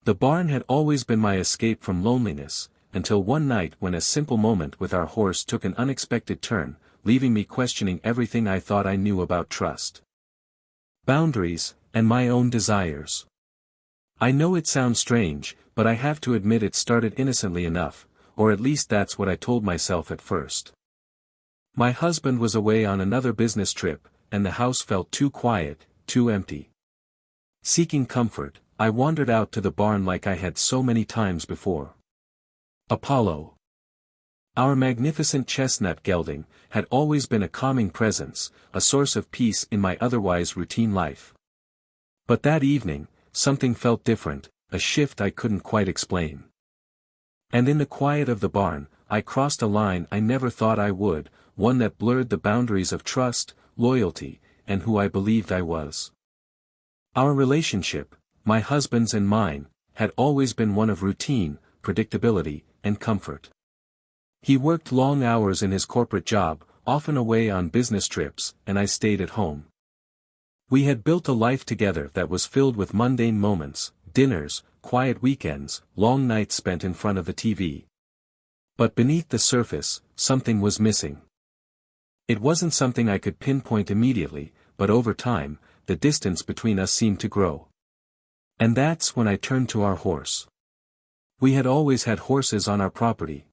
The barn had always been my escape from loneliness, until one night when a simple moment with our horse took an unexpected turn, leaving me questioning everything I thought I knew about trust, boundaries, and my own desires. I know it sounds strange, but I have to admit it started innocently enough, or at least that's what I told myself at first. My husband was away on another business trip, and the house felt too quiet, too empty. Seeking comfort, I wandered out to the barn like I had so many times before. Apollo. Our magnificent chestnut gelding had always been a calming presence, a source of peace in my otherwise routine life. But that evening, something felt different, a shift I couldn't quite explain. And in the quiet of the barn, I crossed a line I never thought I would, one that blurred the boundaries of trust, loyalty, and who I believed I was. Our relationship, my husband's and mine, had always been one of routine, predictability, and comfort. He worked long hours in his corporate job, often away on business trips, and I stayed at home. We had built a life together that was filled with mundane moments, dinners, quiet weekends, long nights spent in front of the TV. But beneath the surface, something was missing. It wasn't something I could pinpoint immediately, but over time, the distance between us seemed to grow. And that's when I turned to our horse. We had always had horses on our property.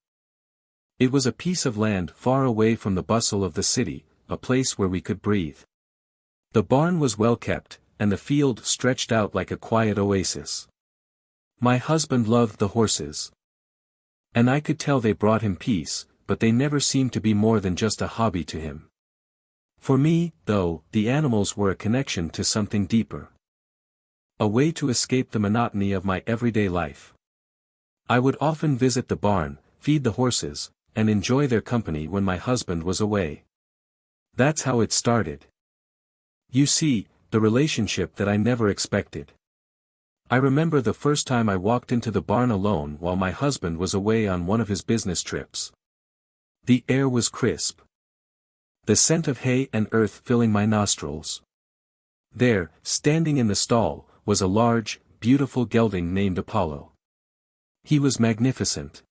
It was a piece of land far away from the bustle of the city, a place where we could breathe. The barn was well kept, and the field stretched out like a quiet oasis. My husband loved the horses. And I could tell they brought him peace, but they never seemed to be more than just a hobby to him. For me, though, the animals were a connection to something deeper. A way to escape the monotony of my everyday life. I would often visit the barn, feed the horses, and enjoy their company when my husband was away. That's how it started. You see, the relationship that I never expected. I remember the first time I walked into the barn alone while my husband was away on one of his business trips. The air was crisp. The scent of hay and earth filling my nostrils. There, standing in the stall, was a large, beautiful gelding named Apollo. He was magnificent.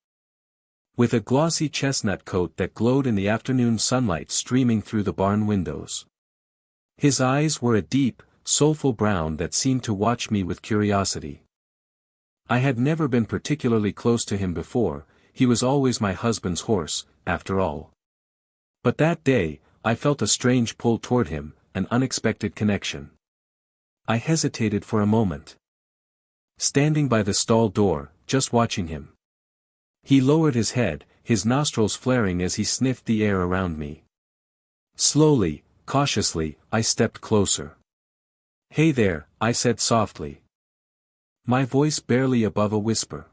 With a glossy chestnut coat that glowed in the afternoon sunlight streaming through the barn windows. His eyes were a deep, soulful brown that seemed to watch me with curiosity. I had never been particularly close to him before, he was always my husband's horse, after all. But that day, I felt a strange pull toward him, an unexpected connection. I hesitated for a moment. Standing by the stall door, just watching him. He lowered his head, his nostrils flaring as he sniffed the air around me. Slowly, cautiously, I stepped closer. "Hey there," I said softly. My voice barely above a whisper.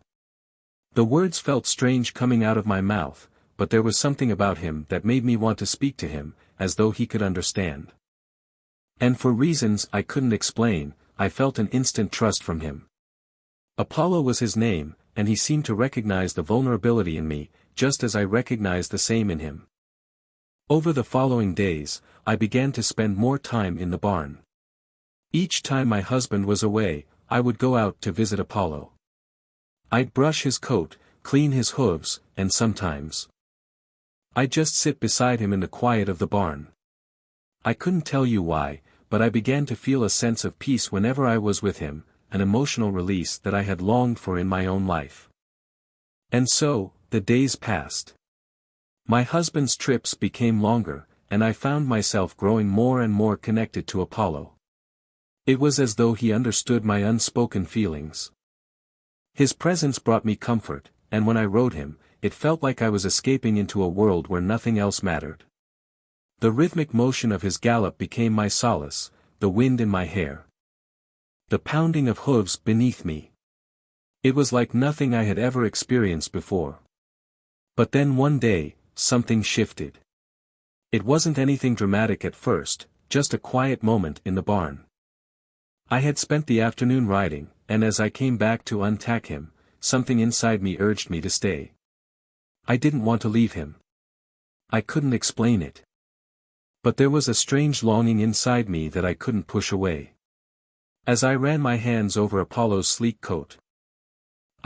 The words felt strange coming out of my mouth, but there was something about him that made me want to speak to him, as though he could understand. And for reasons I couldn't explain, I felt an instant trust from him. Apollo was his name, and he seemed to recognize the vulnerability in me, just as I recognized the same in him. Over the following days, I began to spend more time in the barn. Each time my husband was away, I would go out to visit Apollo. I'd brush his coat, clean his hooves, and sometimes I'd just sit beside him in the quiet of the barn. I couldn't tell you why, but I began to feel a sense of peace whenever I was with him, an emotional release that I had longed for in my own life. And so, the days passed. My husband's trips became longer, and I found myself growing more and more connected to Apollo. It was as though he understood my unspoken feelings. His presence brought me comfort, and when I rode him, it felt like I was escaping into a world where nothing else mattered. The rhythmic motion of his gallop became my solace, the wind in my hair. The pounding of hooves beneath me. It was like nothing I had ever experienced before. But then one day, something shifted. It wasn't anything dramatic at first, just a quiet moment in the barn. I had spent the afternoon riding, and as I came back to untack him, something inside me urged me to stay. I didn't want to leave him. I couldn't explain it. But there was a strange longing inside me that I couldn't push away. As I ran my hands over Apollo's sleek coat,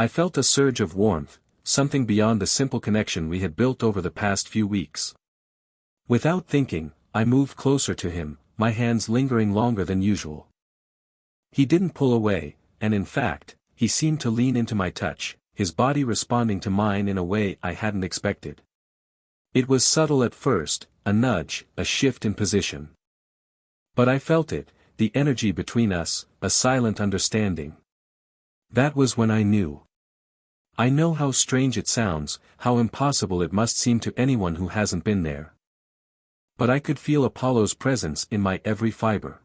I felt a surge of warmth, something beyond the simple connection we had built over the past few weeks. Without thinking, I moved closer to him, my hands lingering longer than usual. He didn't pull away, and in fact, he seemed to lean into my touch, his body responding to mine in a way I hadn't expected. It was subtle at first, a nudge, a shift in position. But I felt it, the energy between us, a silent understanding. That was when I knew. I know how strange it sounds, how impossible it must seem to anyone who hasn't been there. But I could feel Apollo's presence in my every fiber.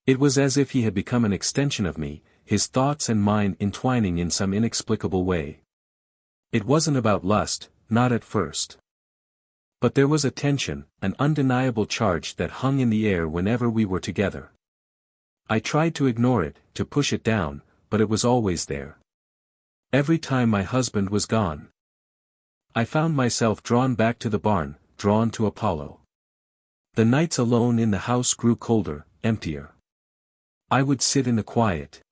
It was as if he had become an extension of me, his thoughts and mine entwining in some inexplicable way. It wasn't about lust, not at first. But there was a tension, an undeniable charge that hung in the air whenever we were together. I tried to ignore it, to push it down, but it was always there. Every time my husband was gone, I found myself drawn back to the barn, drawn to Apollo. The nights alone in the house grew colder, emptier. I would sit in the quiet,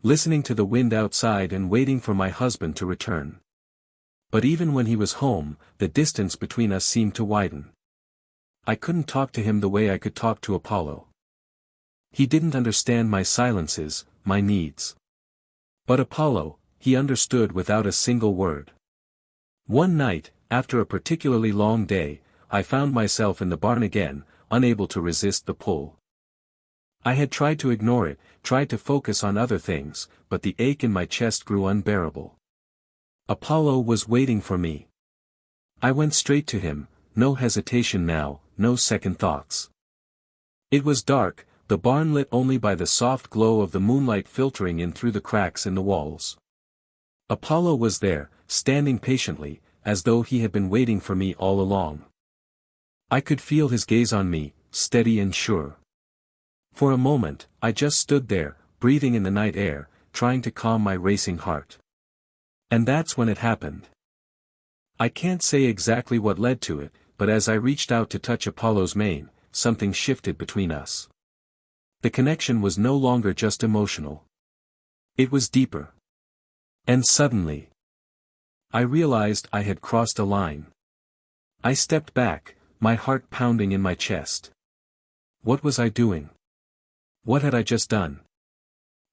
listening to the wind outside and waiting for my husband to return. But even when he was home, the distance between us seemed to widen. I couldn't talk to him the way I could talk to Apollo. He didn't understand my silences, my needs. But Apollo, he understood without a single word. One night, after a particularly long day, I found myself in the barn again, unable to resist the pull. I had tried to ignore it, tried to focus on other things, but the ache in my chest grew unbearable. Apollo was waiting for me. I went straight to him, no hesitation now, no second thoughts. It was dark, the barn lit only by the soft glow of the moonlight filtering in through the cracks in the walls. Apollo was there, standing patiently, as though he had been waiting for me all along. I could feel his gaze on me, steady and sure. For a moment, I just stood there, breathing in the night air, trying to calm my racing heart. And that's when it happened. I can't say exactly what led to it, but as I reached out to touch Apollo's mane, something shifted between us. The connection was no longer just emotional. It was deeper. And suddenly, I realized I had crossed a line. I stepped back, my heart pounding in my chest. What was I doing? What had I just done?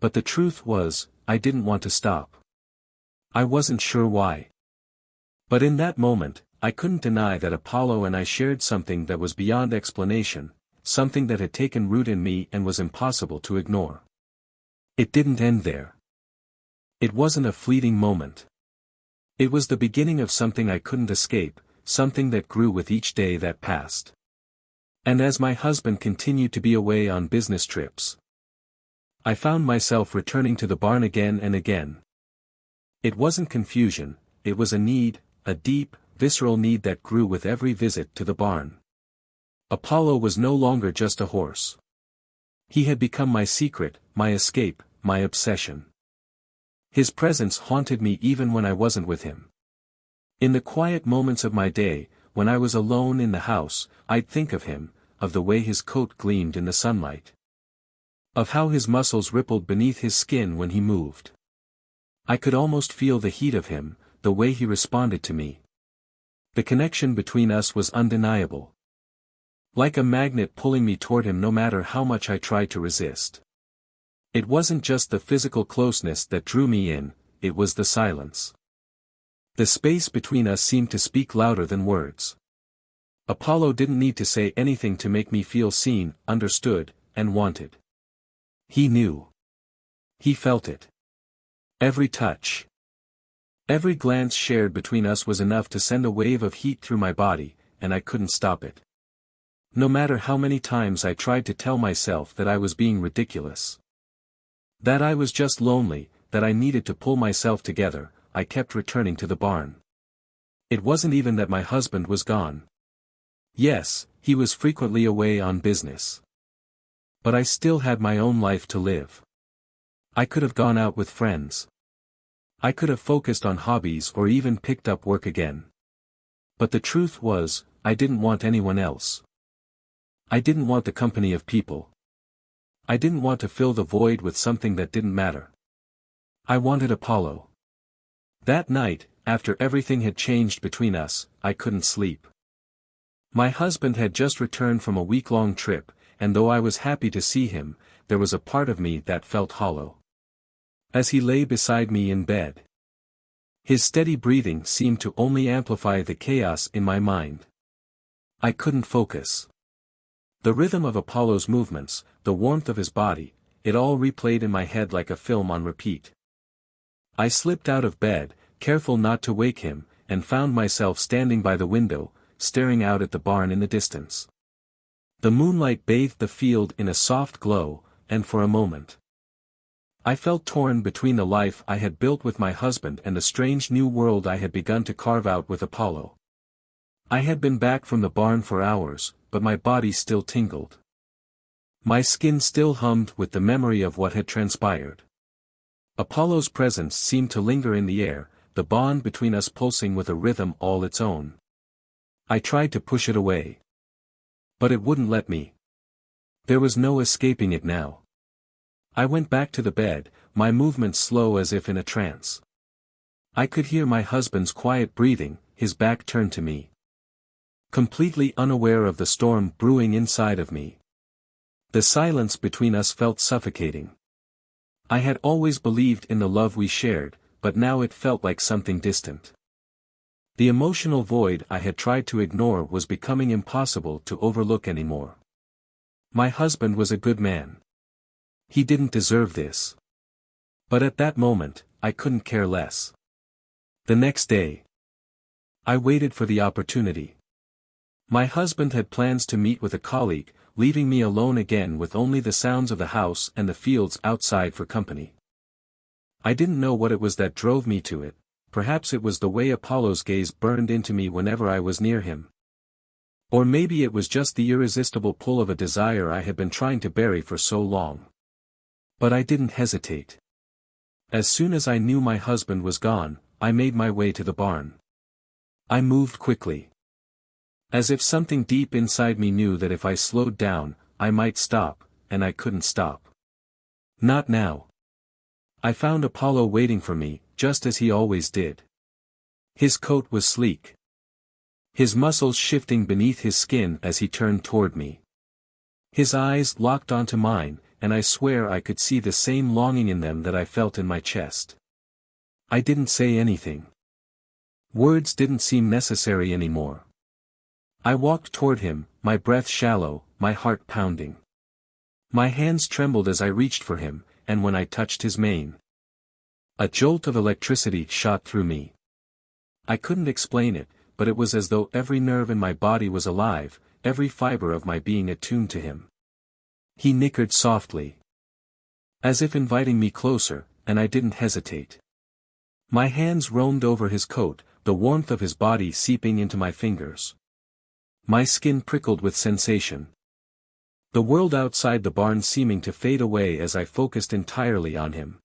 But the truth was, I didn't want to stop. I wasn't sure why. But in that moment, I couldn't deny that Apollo and I shared something that was beyond explanation, something that had taken root in me and was impossible to ignore. It didn't end there. It wasn't a fleeting moment. It was the beginning of something I couldn't escape, something that grew with each day that passed. And as my husband continued to be away on business trips, I found myself returning to the barn again and again. It wasn't confusion, it was a need, a deep, visceral need that grew with every visit to the barn. Apollo was no longer just a horse. He had become my secret, my escape, my obsession. His presence haunted me even when I wasn't with him. In the quiet moments of my day, when I was alone in the house, I'd think of him, of the way his coat gleamed in the sunlight, of how his muscles rippled beneath his skin when he moved. I could almost feel the heat of him, the way he responded to me. The connection between us was undeniable. Like a magnet pulling me toward him no matter how much I tried to resist. It wasn't just the physical closeness that drew me in, it was the silence. The space between us seemed to speak louder than words. Apollo didn't need to say anything to make me feel seen, understood, and wanted. He knew. He felt it. Every touch. Every glance shared between us was enough to send a wave of heat through my body, and I couldn't stop it. No matter how many times I tried to tell myself that I was being ridiculous, that I was just lonely, that I needed to pull myself together, I kept returning to the barn. It wasn't even that my husband was gone. Yes, he was frequently away on business. But I still had my own life to live. I could have gone out with friends. I could have focused on hobbies or even picked up work again. But the truth was, I didn't want anyone else. I didn't want the company of people. I didn't want to fill the void with something that didn't matter. I wanted Apollo. That night, after everything had changed between us, I couldn't sleep. My husband had just returned from a week-long trip, and though I was happy to see him, there was a part of me that felt hollow. As he lay beside me in bed, his steady breathing seemed to only amplify the chaos in my mind. I couldn't focus. The rhythm of Apollo's movements, the warmth of his body, it all replayed in my head like a film on repeat. I slipped out of bed, careful not to wake him, and found myself standing by the window, staring out at the barn in the distance. The moonlight bathed the field in a soft glow, and for a moment, I felt torn between the life I had built with my husband and the strange new world I had begun to carve out with Apollo. I had been back from the barn for hours, but my body still tingled. My skin still hummed with the memory of what had transpired. Apollo's presence seemed to linger in the air, the bond between us pulsing with a rhythm all its own. I tried to push it away, but it wouldn't let me. There was no escaping it now. I went back to the bed, my movements slow as if in a trance. I could hear my husband's quiet breathing, his back turned to me. Completely unaware of the storm brewing inside of me. The silence between us felt suffocating. I had always believed in the love we shared, but now it felt like something distant. The emotional void I had tried to ignore was becoming impossible to overlook anymore. My husband was a good man. He didn't deserve this. But at that moment, I couldn't care less. The next day, I waited for the opportunity. My husband had plans to meet with a colleague, leaving me alone again with only the sounds of the house and the fields outside for company. I didn't know what it was that drove me to it, perhaps it was the way Apollo's gaze burned into me whenever I was near him. Or maybe it was just the irresistible pull of a desire I had been trying to bury for so long. But I didn't hesitate. As soon as I knew my husband was gone, I made my way to the barn. I moved quickly. As if something deep inside me knew that if I slowed down, I might stop, and I couldn't stop. Not now. I found Apollo waiting for me, just as he always did. His coat was sleek, his muscles shifting beneath his skin as he turned toward me. His eyes locked onto mine, and I swear I could see the same longing in them that I felt in my chest. I didn't say anything. Words didn't seem necessary anymore. I walked toward him, my breath shallow, my heart pounding. My hands trembled as I reached for him, and when I touched his mane, a jolt of electricity shot through me. I couldn't explain it, but it was as though every nerve in my body was alive, every fiber of my being attuned to him. He nickered softly, as if inviting me closer, and I didn't hesitate. My hands roamed over his coat, the warmth of his body seeping into my fingers. My skin prickled with sensation. The world outside the barn seeming to fade away as I focused entirely on him.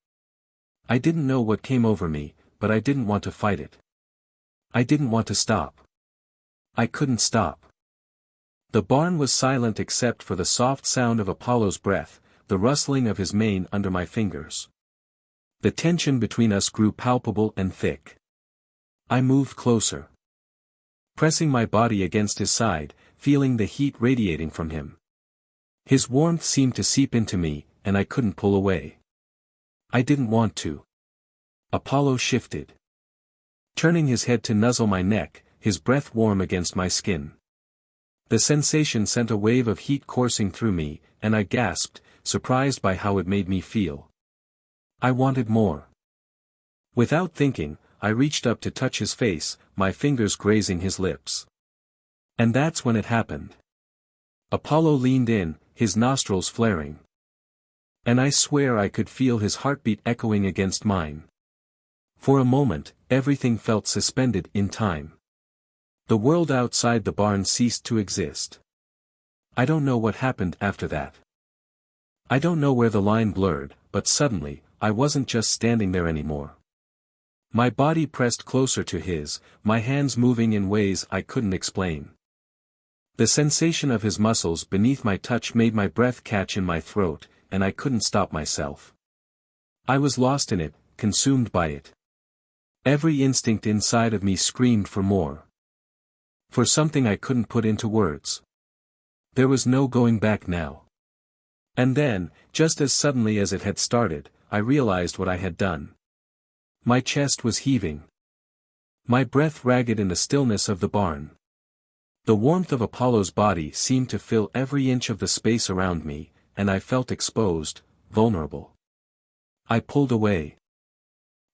I didn't know what came over me, but I didn't want to fight it. I didn't want to stop. I couldn't stop. The barn was silent except for the soft sound of Apollo's breath, the rustling of his mane under my fingers. The tension between us grew palpable and thick. I moved closer, pressing my body against his side, feeling the heat radiating from him. His warmth seemed to seep into me, and I couldn't pull away. I didn't want to. Apollo shifted, turning his head to nuzzle my neck, his breath warm against my skin. The sensation sent a wave of heat coursing through me, and I gasped, surprised by how it made me feel. I wanted more. Without thinking, I reached up to touch his face, my fingers grazing his lips. And that's when it happened. Apollo leaned in, his nostrils flaring. And I swear I could feel his heartbeat echoing against mine. For a moment, everything felt suspended in time. The world outside the barn ceased to exist. I don't know what happened after that. I don't know where the line blurred, but suddenly, I wasn't just standing there anymore. My body pressed closer to his, my hands moving in ways I couldn't explain. The sensation of his muscles beneath my touch made my breath catch in my throat, and I couldn't stop myself. I was lost in it, consumed by it. Every instinct inside of me screamed for more. For something I couldn't put into words. There was no going back now. And then, just as suddenly as it had started, I realized what I had done. My chest was heaving. My breath ragged in the stillness of the barn. The warmth of Apollo's body seemed to fill every inch of the space around me, and I felt exposed, vulnerable. I pulled away.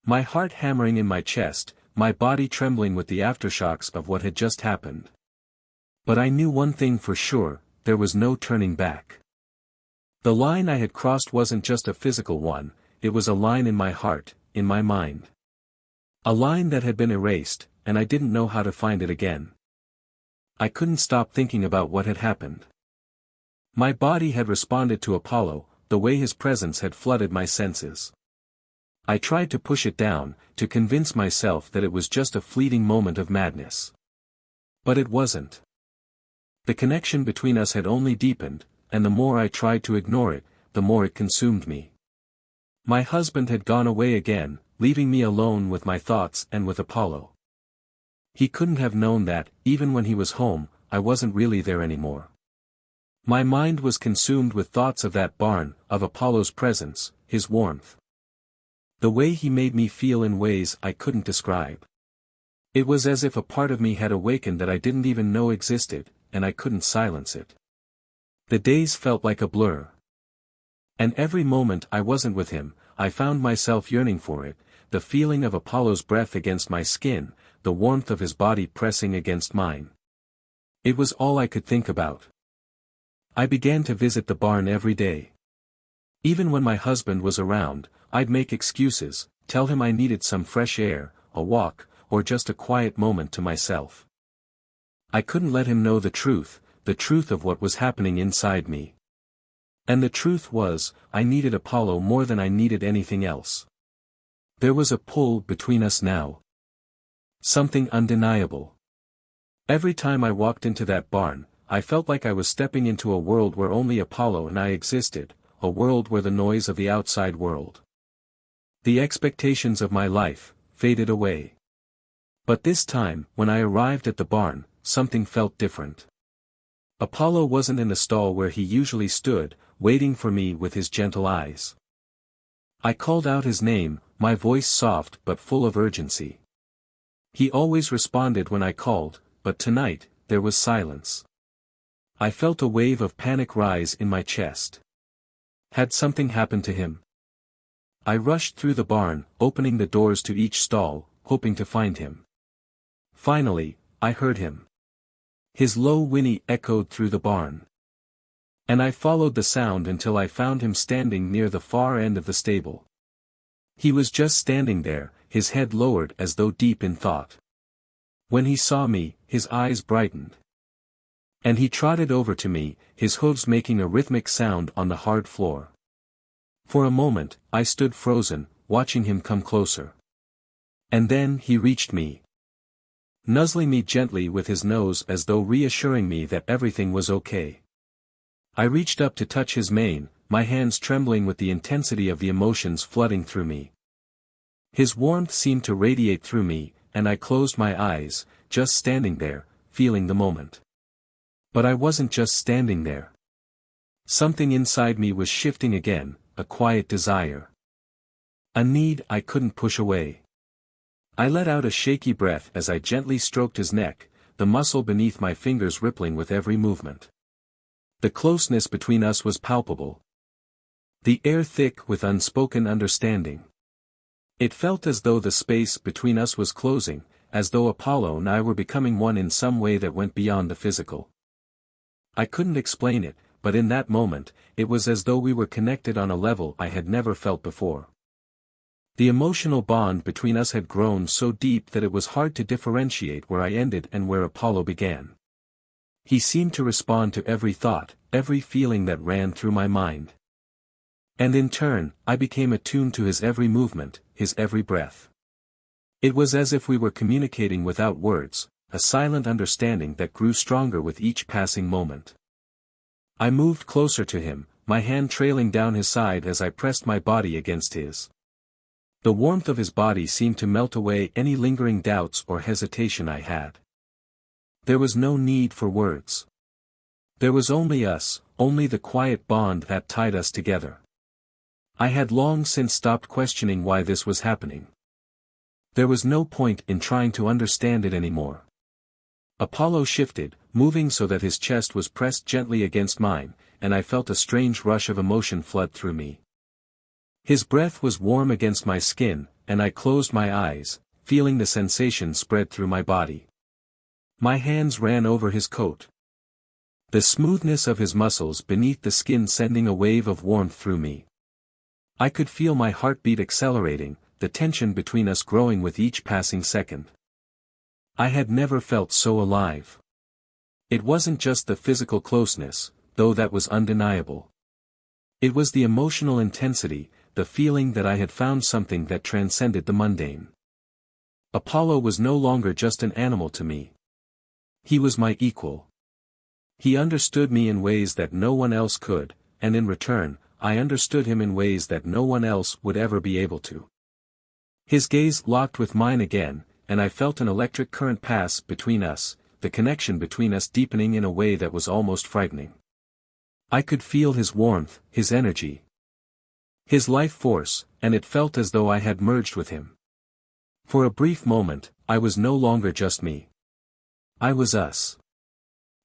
My heart hammering in my chest, my body trembling with the aftershocks of what had just happened. But I knew one thing for sure, there was no turning back. The line I had crossed wasn't just a physical one, it was a line in my heart, in my mind. A line that had been erased, and I didn't know how to find it again. I couldn't stop thinking about what had happened. My body had responded to Apollo, the way his presence had flooded my senses. I tried to push it down, to convince myself that it was just a fleeting moment of madness. But it wasn't. The connection between us had only deepened, and the more I tried to ignore it, the more it consumed me. My husband had gone away again, leaving me alone with my thoughts and with Apollo. He couldn't have known that, even when he was home, I wasn't really there anymore. My mind was consumed with thoughts of that barn, of Apollo's presence, his warmth. The way he made me feel in ways I couldn't describe. It was as if a part of me had awakened that I didn't even know existed, and I couldn't silence it. The days felt like a blur. And every moment I wasn't with him, I found myself yearning for it, the feeling of Apollo's breath against my skin, the warmth of his body pressing against mine. It was all I could think about. I began to visit the barn every day. Even when my husband was around, I'd make excuses, tell him I needed some fresh air, a walk, or just a quiet moment to myself. I couldn't let him know the truth of what was happening inside me. And the truth was, I needed Apollo more than I needed anything else. There was a pull between us now. Something undeniable. Every time I walked into that barn, I felt like I was stepping into a world where only Apollo and I existed, a world where the noise of the outside world, the expectations of my life, faded away. But this time, when I arrived at the barn, something felt different. Apollo wasn't in the stall where he usually stood, waiting for me with his gentle eyes. I called out his name, my voice soft but full of urgency. He always responded when I called, but tonight, there was silence. I felt a wave of panic rise in my chest. Had something happened to him? I rushed through the barn, opening the doors to each stall, hoping to find him. Finally, I heard him. His low whinny echoed through the barn. And I followed the sound until I found him standing near the far end of the stable. He was just standing there, his head lowered as though deep in thought. When he saw me, his eyes brightened. And he trotted over to me, his hooves making a rhythmic sound on the hard floor. For a moment, I stood frozen, watching him come closer. And then he reached me, nuzzling me gently with his nose as though reassuring me that everything was okay. I reached up to touch his mane, my hands trembling with the intensity of the emotions flooding through me. His warmth seemed to radiate through me, and I closed my eyes, just standing there, feeling the moment. But I wasn't just standing there. Something inside me was shifting again, a quiet desire. A need I couldn't push away. I let out a shaky breath as I gently stroked his neck, the muscle beneath my fingers rippling with every movement. The closeness between us was palpable. The air thick with unspoken understanding. It felt as though the space between us was closing, as though Apollo and I were becoming one in some way that went beyond the physical. I couldn't explain it, but in that moment, it was as though we were connected on a level I had never felt before. The emotional bond between us had grown so deep that it was hard to differentiate where I ended and where Apollo began. He seemed to respond to every thought, every feeling that ran through my mind. And in turn, I became attuned to his every movement, his every breath. It was as if we were communicating without words, a silent understanding that grew stronger with each passing moment. I moved closer to him, my hand trailing down his side as I pressed my body against his. The warmth of his body seemed to melt away any lingering doubts or hesitation I had. There was no need for words. There was only us, only the quiet bond that tied us together. I had long since stopped questioning why this was happening. There was no point in trying to understand it anymore. Apollo shifted, moving so that his chest was pressed gently against mine, and I felt a strange rush of emotion flood through me. His breath was warm against my skin, and I closed my eyes, feeling the sensation spread through my body. My hands ran over his coat. The smoothness of his muscles beneath the skin sending a wave of warmth through me. I could feel my heartbeat accelerating, the tension between us growing with each passing second. I had never felt so alive. It wasn't just the physical closeness, though that was undeniable. It was the emotional intensity, the feeling that I had found something that transcended the mundane. Apollo was no longer just an animal to me. He was my equal. He understood me in ways that no one else could, and in return, I understood him in ways that no one else would ever be able to. His gaze locked with mine again, and I felt an electric current pass between us, the connection between us deepening in a way that was almost frightening. I could feel his warmth, his energy, his life force, and it felt as though I had merged with him. For a brief moment, I was no longer just me. I was us.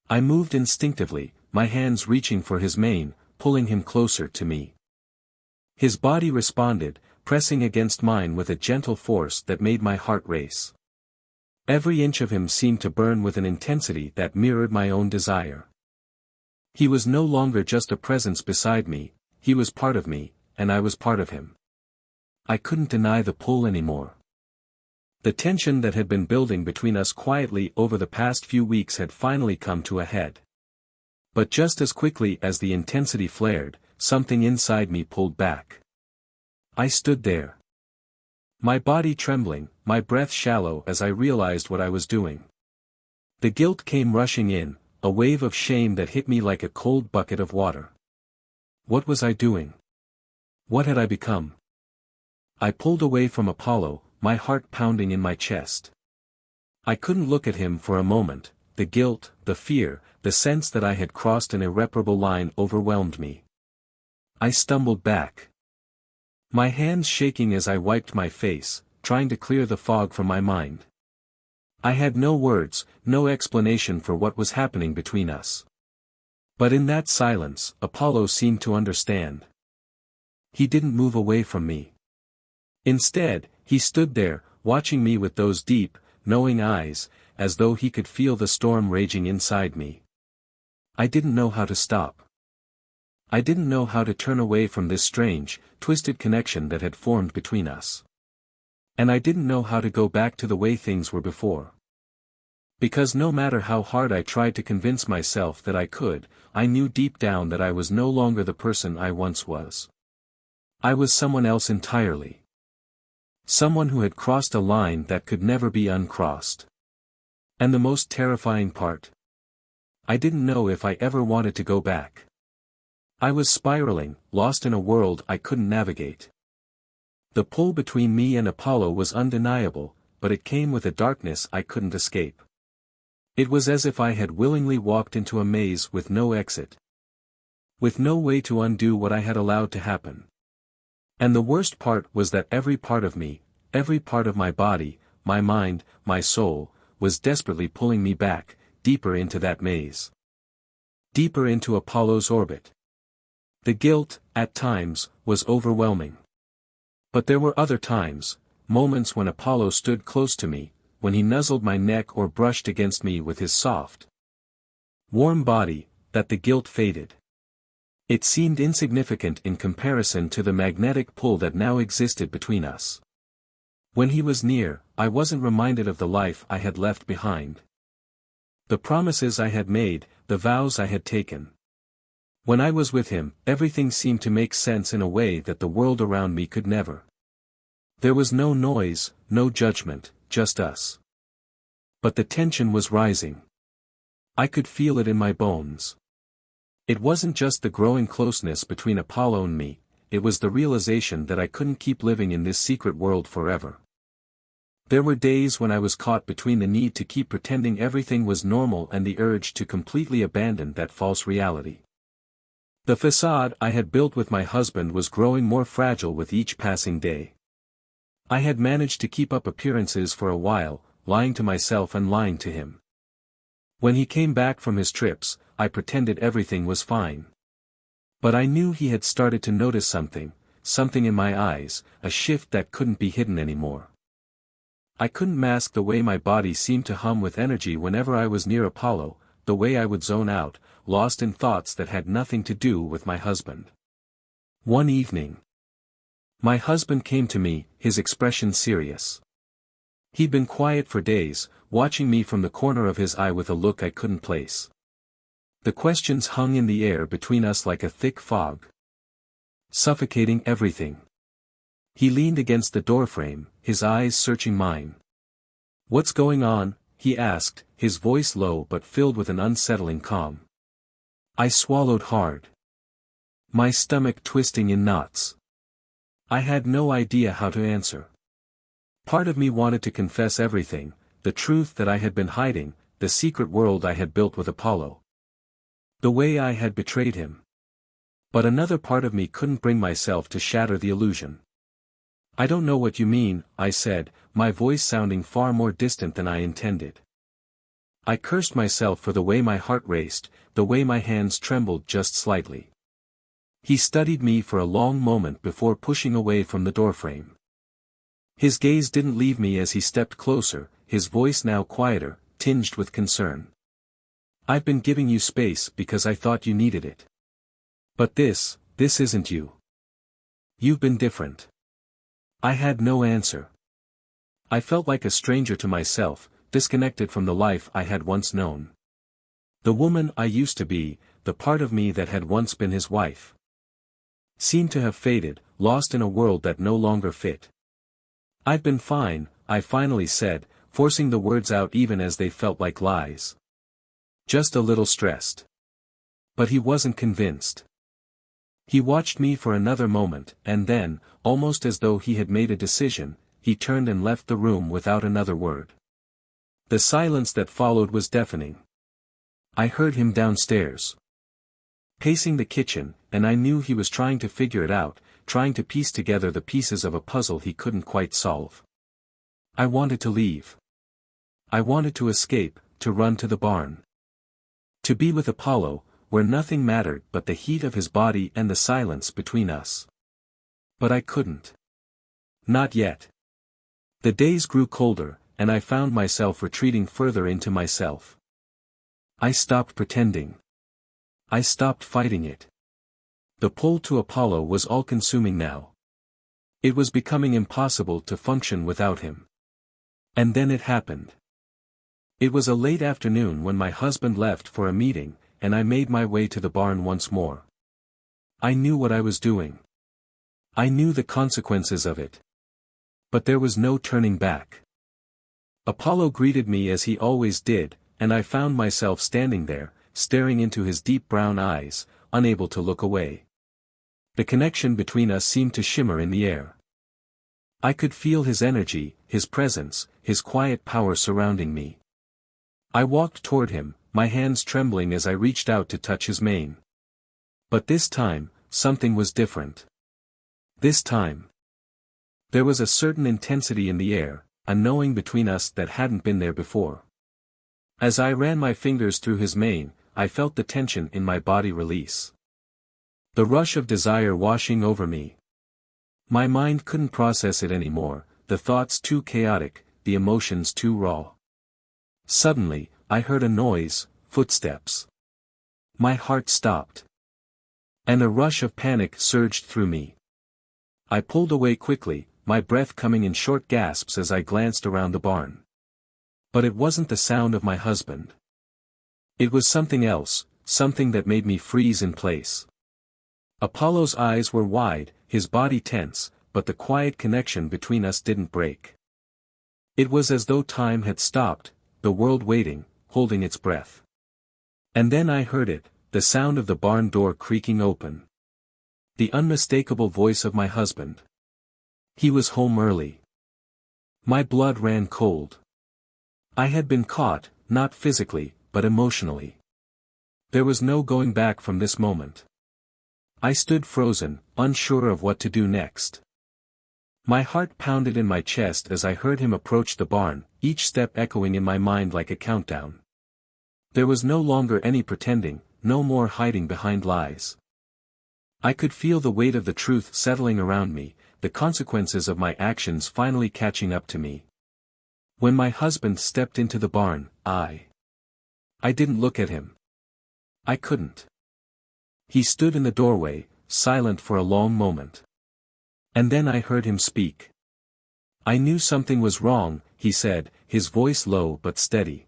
I moved instinctively, my hands reaching for his mane, pulling him closer to me. His body responded, pressing against mine with a gentle force that made my heart race. Every inch of him seemed to burn with an intensity that mirrored my own desire. He was no longer just a presence beside me, he was part of me, and I was part of him. I couldn't deny the pull anymore. The tension that had been building between us quietly over the past few weeks had finally come to a head. But just as quickly as the intensity flared, something inside me pulled back. I stood there. My body trembling, my breath shallow as I realized what I was doing. The guilt came rushing in, a wave of shame that hit me like a cold bucket of water. What was I doing? What had I become? I pulled away from Apollo, my heart pounding in my chest. I couldn't look at him for a moment, the guilt, the fear, the sense that I had crossed an irreparable line overwhelmed me. I stumbled back. My hands shaking as I wiped my face, trying to clear the fog from my mind. I had no words, no explanation for what was happening between us. But in that silence, Apollo seemed to understand. He didn't move away from me. Instead, he stood there, watching me with those deep, knowing eyes, as though he could feel the storm raging inside me. I didn't know how to stop. I didn't know how to turn away from this strange, twisted connection that had formed between us. And I didn't know how to go back to the way things were before. Because no matter how hard I tried to convince myself that I could, I knew deep down that I was no longer the person I once was. I was someone else entirely. Someone who had crossed a line that could never be uncrossed. And the most terrifying part? I didn't know if I ever wanted to go back. I was spiraling, lost in a world I couldn't navigate. The pull between me and Apollo was undeniable, but it came with a darkness I couldn't escape. It was as if I had willingly walked into a maze with no exit. With no way to undo what I had allowed to happen. And the worst part was that every part of me, every part of my body, my mind, my soul, was desperately pulling me back, deeper into that maze. Deeper into Apollo's orbit. The guilt, at times, was overwhelming. But there were other times, moments when Apollo stood close to me, when he nuzzled my neck or brushed against me with his soft, warm body, that the guilt faded. It seemed insignificant in comparison to the magnetic pull that now existed between us. When he was near, I wasn't reminded of the life I had left behind. The promises I had made, the vows I had taken. When I was with him, everything seemed to make sense in a way that the world around me could never. There was no noise, no judgment, just us. But the tension was rising. I could feel it in my bones. It wasn't just the growing closeness between Apollo and me, it was the realization that I couldn't keep living in this secret world forever. There were days when I was caught between the need to keep pretending everything was normal and the urge to completely abandon that false reality. The facade I had built with my husband was growing more fragile with each passing day. I had managed to keep up appearances for a while, lying to myself and lying to him. When he came back from his trips, I pretended everything was fine. But I knew he had started to notice something in my eyes, a shift that couldn't be hidden anymore. I couldn't mask the way my body seemed to hum with energy whenever I was near Apollo, the way I would zone out, lost in thoughts that had nothing to do with my husband. One evening, my husband came to me, his expression serious. He'd been quiet for days, watching me from the corner of his eye with a look I couldn't place. The questions hung in the air between us like a thick fog, suffocating everything. He leaned against the doorframe, his eyes searching mine. "What's going on?" he asked, his voice low but filled with an unsettling calm. I swallowed hard, my stomach twisting in knots. I had no idea how to answer. Part of me wanted to confess everything, the truth that I had been hiding, the secret world I had built with Apollo, the way I had betrayed him. But another part of me couldn't bring myself to shatter the illusion. "I don't know what you mean," I said, my voice sounding far more distant than I intended. I cursed myself for the way my heart raced, the way my hands trembled just slightly. He studied me for a long moment before pushing away from the doorframe. His gaze didn't leave me as he stepped closer, his voice now quieter, tinged with concern. "I've been giving you space because I thought you needed it. But this isn't you. You've been different." I had no answer. I felt like a stranger to myself, disconnected from the life I had once known. The woman I used to be, the part of me that had once been his wife, seemed to have faded, lost in a world that no longer fit. "I've been fine," I finally said, forcing the words out even as they felt like lies. "Just a little stressed." But he wasn't convinced. He watched me for another moment, and then, almost as though he had made a decision, he turned and left the room without another word. The silence that followed was deafening. I heard him downstairs, pacing the kitchen, and I knew he was trying to figure it out, trying to piece together the pieces of a puzzle he couldn't quite solve. I wanted to leave. I wanted to escape, to run to the barn, to be with Apollo, where nothing mattered but the heat of his body and the silence between us. But I couldn't. Not yet. The days grew colder, and I found myself retreating further into myself. I stopped pretending. I stopped fighting it. The pull to Apollo was all-consuming now. It was becoming impossible to function without him. And then it happened. It was a late afternoon when my husband left for a meeting, and I made my way to the barn once more. I knew what I was doing. I knew the consequences of it. But there was no turning back. Apollo greeted me as he always did, and I found myself standing there, staring into his deep brown eyes, unable to look away. The connection between us seemed to shimmer in the air. I could feel his energy, his presence, his quiet power surrounding me. I walked toward him, my hands trembling as I reached out to touch his mane. But this time, something was different. This time, there was a certain intensity in the air, a knowing between us that hadn't been there before. As I ran my fingers through his mane, I felt the tension in my body release. The rush of desire washing over me. My mind couldn't process it anymore, the thoughts too chaotic, the emotions too raw. Suddenly, I heard a noise, footsteps. My heart stopped. And a rush of panic surged through me. I pulled away quickly, my breath coming in short gasps as I glanced around the barn. But it wasn't the sound of my husband. It was something else, something that made me freeze in place. Apollo's eyes were wide, his body tense, but the quiet connection between us didn't break. It was as though time had stopped, the world waiting, holding its breath. And then I heard it, the sound of the barn door creaking open. The unmistakable voice of my husband. He was home early. My blood ran cold. I had been caught, not physically, but emotionally. There was no going back from this moment. I stood frozen, unsure of what to do next. My heart pounded in my chest as I heard him approach the barn, each step echoing in my mind like a countdown. There was no longer any pretending, no more hiding behind lies. I could feel the weight of the truth settling around me, the consequences of my actions finally catching up to me. When my husband stepped into the barn, I didn't look at him. I couldn't. He stood in the doorway, silent for a long moment. And then I heard him speak. I knew something was wrong, he said, his voice low but steady.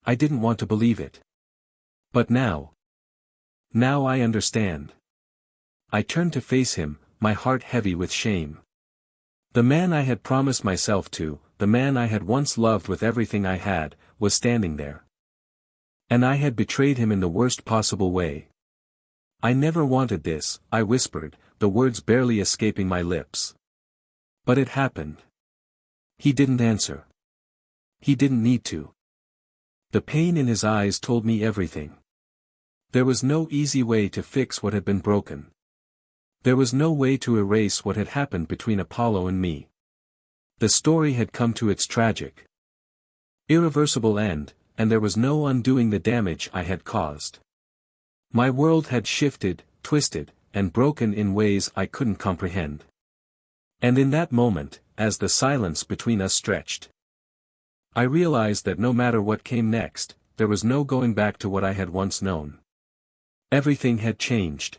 I didn't want to believe it. But now I understand. I turned to face him, my heart heavy with shame. The man I had promised myself to, the man I had once loved with everything I had, was standing there. And I had betrayed him in the worst possible way. I never wanted this, I whispered, the words barely escaping my lips. But it happened. He didn't answer. He didn't need to. The pain in his eyes told me everything. There was no easy way to fix what had been broken. There was no way to erase what had happened between Apollo and me. The story had come to its tragic, irreversible end, and there was no undoing the damage I had caused. My world had shifted, twisted, and broken in ways I couldn't comprehend. And in that moment, as the silence between us stretched, I realized that no matter what came next, there was no going back to what I had once known. Everything had changed.